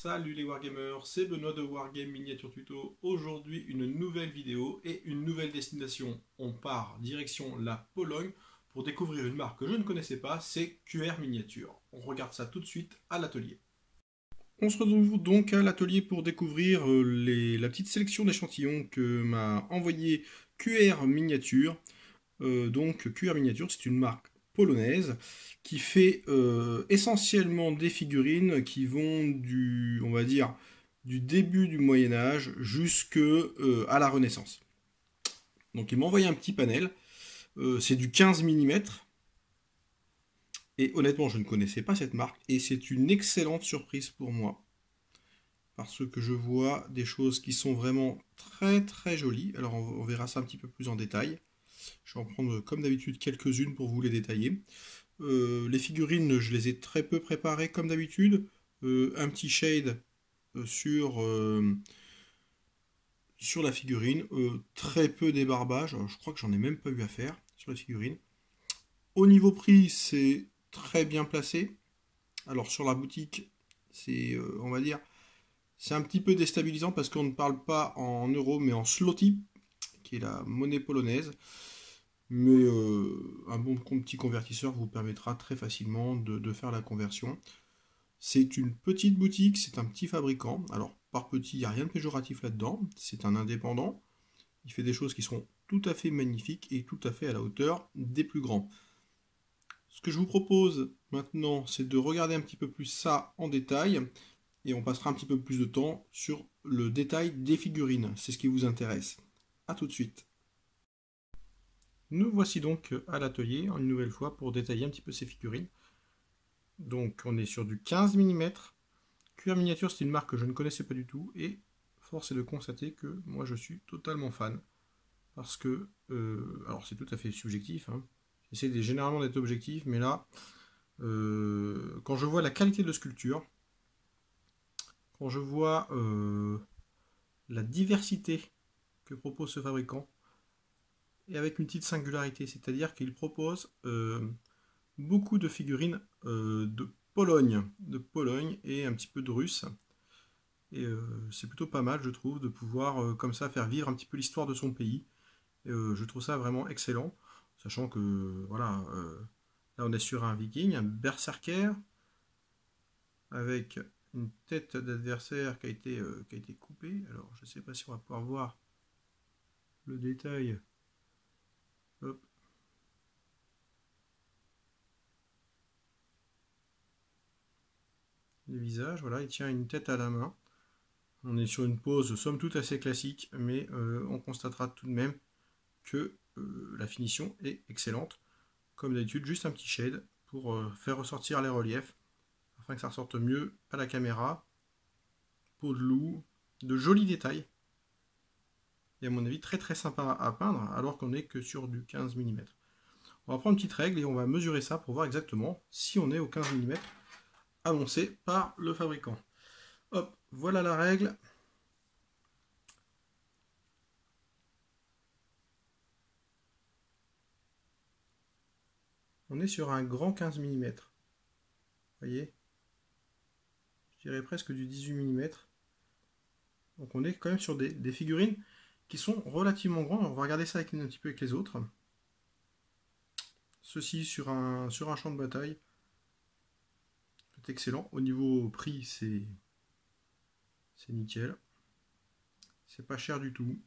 Salut les Wargamers, c'est Benoît de Wargame Miniature Tuto. Aujourd'hui, une nouvelle vidéo et une nouvelle destination. On part direction la Pologne pour découvrir une marque que je ne connaissais pas, c'est QR Miniature. On regarde ça tout de suite à l'atelier. On se retrouve donc à l'atelier pour découvrir la petite sélection d'échantillons que m'a envoyé QR Miniature. Donc QR Miniature, c'est une marque polonaise qui fait essentiellement des figurines qui vont du, on va dire, du début du Moyen-Âge jusque à la Renaissance. Donc il m'a envoyé un petit panel, c'est du 15 mm, et honnêtement je ne connaissais pas cette marque, et c'est une excellente surprise pour moi, parce que je vois des choses qui sont vraiment très très jolies. Alors on verra ça un petit peu plus en détail. Je vais en prendre comme d'habitude quelques-unes pour vous les détailler. Les figurines, je les ai très peu préparées comme d'habitude. Un petit shade sur la figurine. Très peu débarbage. Alors, je crois que j'en ai même pas eu à faire sur la figurine. Au niveau prix, c'est très bien placé. Alors sur la boutique, c'est, on va dire, c'est un petit peu déstabilisant parce qu'on ne parle pas en euros mais en zloty, qui est la monnaie polonaise. Mais un bon petit convertisseur vous permettra très facilement de faire la conversion. C'est une petite boutique, c'est un petit fabricant. Alors, par petit, il n'y a rien de péjoratif là-dedans. C'est un indépendant. Il fait des choses qui sont tout à fait magnifiques et tout à fait à la hauteur des plus grands. Ce que je vous propose maintenant, c'est de regarder un petit peu plus ça en détail. Et on passera un petit peu plus de temps sur le détail des figurines. C'est ce qui vous intéresse. A tout de suite. Nous voici donc à l'atelier, une nouvelle fois, pour détailler un petit peu ces figurines. Donc on est sur du 15 mm. QR Miniature, c'est une marque que je ne connaissais pas du tout, et force est de constater que moi je suis totalement fan. Parce que, alors c'est tout à fait subjectif, hein. J'essaie généralement d'être objectif, mais là, quand je vois la qualité de sculpture, quand je vois la diversité que propose ce fabricant, et avec une petite singularité, c'est-à-dire qu'il propose beaucoup de figurines de Pologne et un petit peu de russe. Et c'est plutôt pas mal, je trouve, de pouvoir comme ça faire vivre un petit peu l'histoire de son pays. Et, je trouve ça vraiment excellent, sachant que voilà, là on est sur un viking, un berserker, avec une tête d'adversaire qui a été coupée. Alors je ne sais pas si on va pouvoir voir le détail. Hop. Le visage, voilà, il tient une tête à la main. On est sur une pose somme toute assez classique, mais on constatera tout de même que la finition est excellente. Comme d'habitude, juste un petit shade pour faire ressortir les reliefs, afin que ça ressorte mieux à la caméra. Peau de loup, de jolis détails. Et à mon avis, très très sympa à peindre, alors qu'on n'est que sur du 15 mm. On va prendre une petite règle et on va mesurer ça pour voir exactement si on est au 15 mm annoncé par le fabricant. Hop, voilà la règle. On est sur un grand 15 mm. Vous voyez, je dirais presque du 18 mm. Donc on est quand même sur des figurines qui sont relativement grandes. On va regarder ça avec, un petit peu avec les autres. Ceci sur un champ de bataille. C'est excellent. Au niveau prix, c'est nickel. C'est pas cher du tout.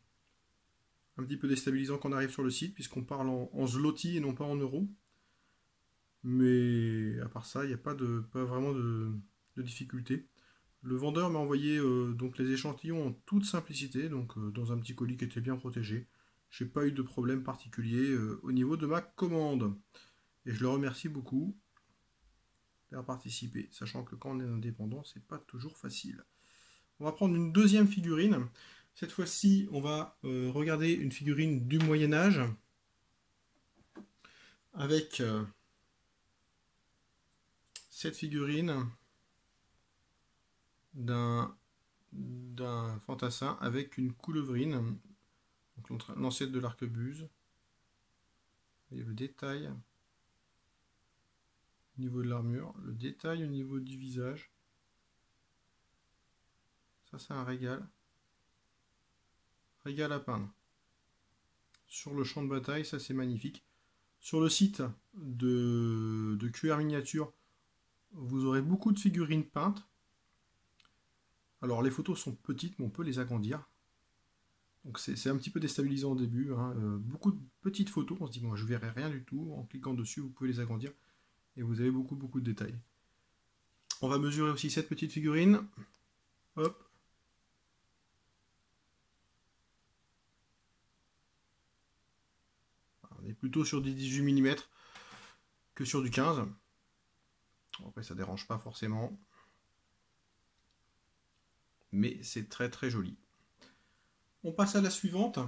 Un petit peu déstabilisant quand on arrive sur le site, puisqu'on parle en zloty et non pas en euros. Mais à part ça, il n'y a pas vraiment de difficulté. Le vendeur m'a envoyé donc les échantillons en toute simplicité, donc dans un petit colis qui était bien protégé. J'ai pas eu de problème particulier au niveau de ma commande. Et je le remercie beaucoup d'avoir participé, sachant que quand on est indépendant, c'est pas toujours facile. On va prendre une deuxième figurine. Cette fois-ci, on va regarder une figurine du Moyen-Âge avec cette figurine d'un fantassin avec une coulevrine, l'ancêtre de l'arquebuse. Vous voyez le détail au niveau de l'armure, le détail au niveau du visage. Ça, c'est un régal. Régal à peindre. Sur le champ de bataille, ça, c'est magnifique. Sur le site de QR Miniature, vous aurez beaucoup de figurines peintes. Alors, les photos sont petites, mais on peut les agrandir. Donc, c'est un petit peu déstabilisant au début, hein. Beaucoup de petites photos, on se dit, moi, je verrai rien du tout. En cliquant dessus, vous pouvez les agrandir. Et vous avez beaucoup de détails. On va mesurer aussi cette petite figurine. Hop. On est plutôt sur du 18 mm que sur du 15. Après, ça dérange pas forcément. Mais c'est très très joli. On passe à la suivante.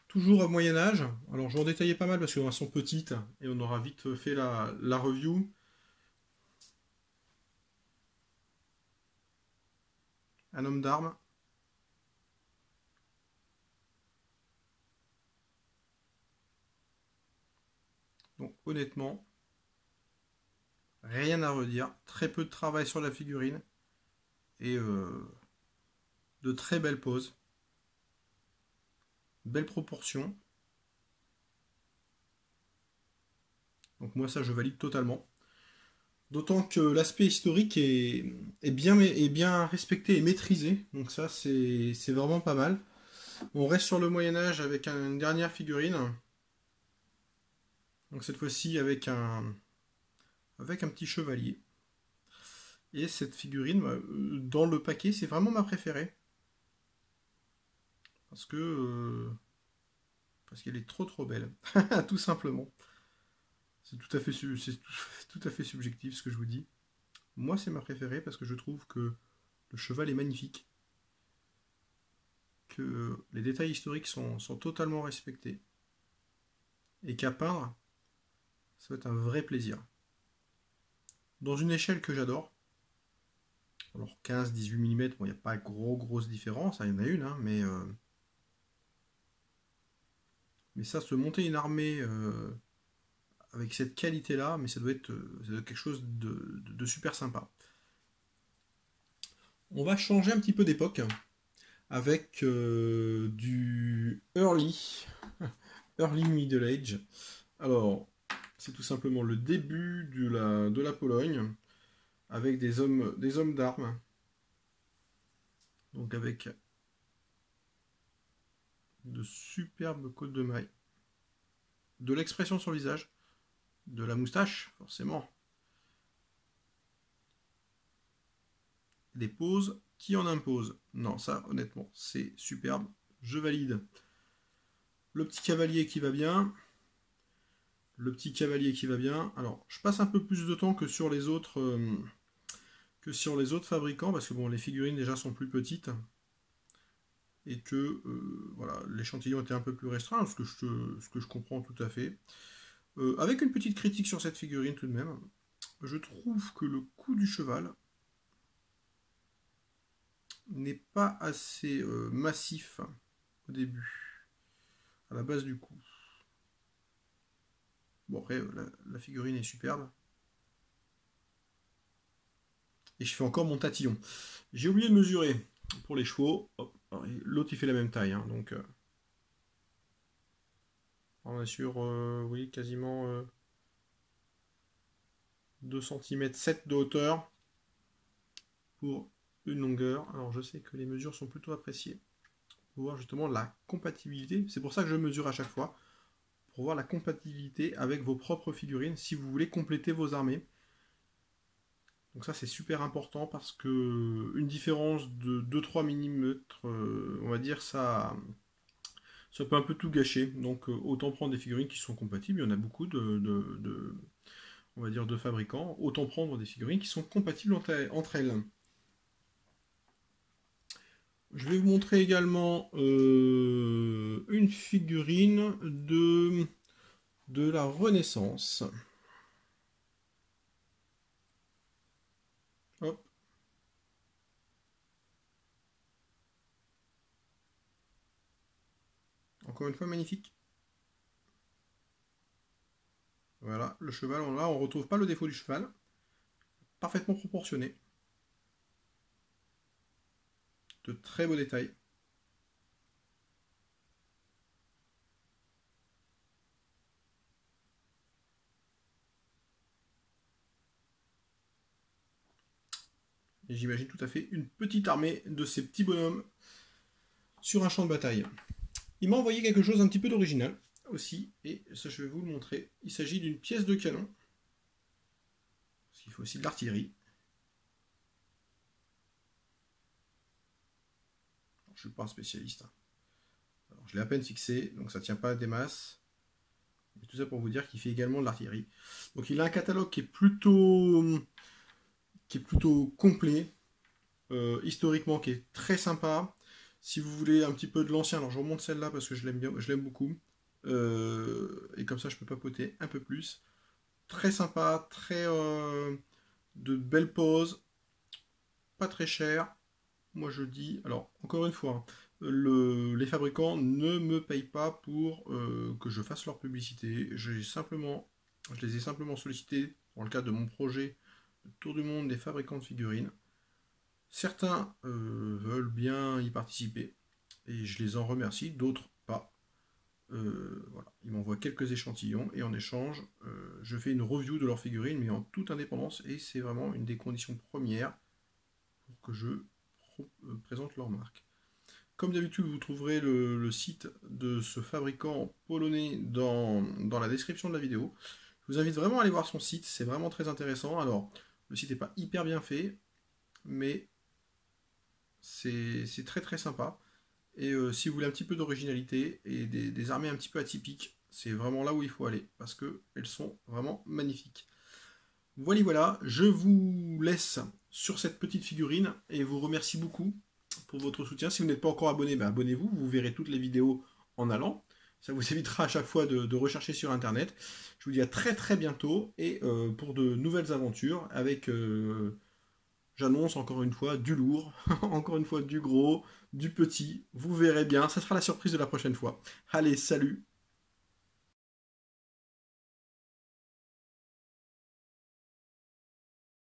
Toujours au Moyen-Âge. Alors, je vais en détailler pas mal parce qu'elles sont petites et on aura vite fait la review. Un homme d'armes. Donc, honnêtement, rien à redire. Très peu de travail sur la figurine. Et de très belles poses. Belle proportion. Donc moi ça je valide totalement. D'autant que l'aspect historique est bien respecté et maîtrisé. Donc ça c'est vraiment pas mal. On reste sur le Moyen-Âge avec une dernière figurine. Donc cette fois-ci avec un petit chevalier. Et cette figurine, dans le paquet, c'est vraiment ma préférée. Parce que parce qu'elle est trop belle. Tout simplement. C'est tout à fait subjectif ce que je vous dis. Moi, c'est ma préférée parce que je trouve que le cheval est magnifique, que les détails historiques sont totalement respectés, et qu'à peindre, ça va être un vrai plaisir. Dans une échelle que j'adore, alors 15-18 mm, bon, il n'y a pas grosse différence, hein, il y en a une, hein, mais ça, se monter une armée avec cette qualité-là, mais ça doit être quelque chose de super sympa. On va changer un petit peu d'époque avec du early Middle Age. Alors, c'est tout simplement le début de la Pologne, avec des hommes d'armes. Donc avec de superbes côtes de mailles, de l'expression sur le visage, de la moustache, forcément. Des poses qui en imposent. Non, ça, honnêtement, c'est superbe. Je valide. Le petit cavalier qui va bien. Le petit cavalier qui va bien. Alors, je passe un peu plus de temps que sur les autres fabricants, parce que bon, les figurines déjà sont plus petites. Et que voilà, l'échantillon était un peu plus restreint, ce que je comprends tout à fait. Avec une petite critique sur cette figurine tout de même, je trouve que le cou du cheval n'est pas assez massif au début, à la base du cou. Bon après, la figurine est superbe. Et je fais encore mon tatillon. J'ai oublié de mesurer pour les chevaux. L'autre il fait la même taille, hein, donc on est sur, oui, quasiment 2 cm 7 de hauteur pour une longueur. Alors je sais que les mesures sont plutôt appréciées pour voir justement la compatibilité. C'est pour ça que je mesure à chaque fois, pour voir la compatibilité avec vos propres figurines si vous voulez compléter vos armées. Donc ça c'est super important parce que une différence de 2-3 mm, on va dire, ça peut un peu tout gâcher. Donc autant prendre des figurines qui sont compatibles. Il y en a beaucoup on va dire, de fabricants. Autant prendre des figurines qui sont compatibles entre elles. Je vais vous montrer également une figurine de la Renaissance. Hop. Encore une fois, magnifique. Voilà, le cheval, là, on ne retrouve pas le défaut du cheval. Parfaitement proportionné. de très beaux détails. Et j'imagine tout à fait une petite armée de ces petits bonhommes sur un champ de bataille. Il m'a envoyé quelque chose un petit peu d'original aussi, et ça je vais vous le montrer. Il s'agit d'une pièce de canon, parce qu'il faut aussi de l'artillerie. Je ne suis pas un spécialiste. Alors, je l'ai à peine fixé, donc ça ne tient pas des masses. Mais tout ça pour vous dire qu'il fait également de l'artillerie. Donc il a un catalogue qui est plutôt complet, historiquement qui est très sympa. Si vous voulez un petit peu de l'ancien, alors je remonte celle-là parce que je l'aime bien, je l'aime beaucoup. Et comme ça je peux papoter un peu plus. Très sympa, très de belles poses, pas très cher. Moi je dis, alors encore une fois, les fabricants ne me payent pas pour que je fasse leur publicité. Je les ai simplement sollicités dans le cadre de mon projet de Tour du monde des fabricants de figurines. Certains veulent bien y participer et je les en remercie, d'autres pas. Voilà. Ils m'envoient quelques échantillons et en échange, je fais une review de leurs figurines, mais en toute indépendance, et c'est vraiment une des conditions premières pour que je présente leur marque. Comme d'habitude, vous trouverez le site de ce fabricant polonais dans la description de la vidéo. Je vous invite vraiment à aller voir son site, c'est vraiment très intéressant. Alors, le site n'est pas hyper bien fait, mais c'est très très sympa. Et si vous voulez un petit peu d'originalité et des armées un petit peu atypiques, c'est vraiment là où il faut aller, parce qu'elles sont vraiment magnifiques. Voilà, je vous laisse sur cette petite figurine et vous remercie beaucoup pour votre soutien. Si vous n'êtes pas encore abonné, ben abonnez-vous, vous verrez toutes les vidéos en allant. Ça vous évitera à chaque fois de rechercher sur internet. Je vous dis à très très bientôt et pour de nouvelles aventures avec, j'annonce encore une fois, du lourd, encore une fois du gros, du petit. Vous verrez bien, ça sera la surprise de la prochaine fois. Allez, salut!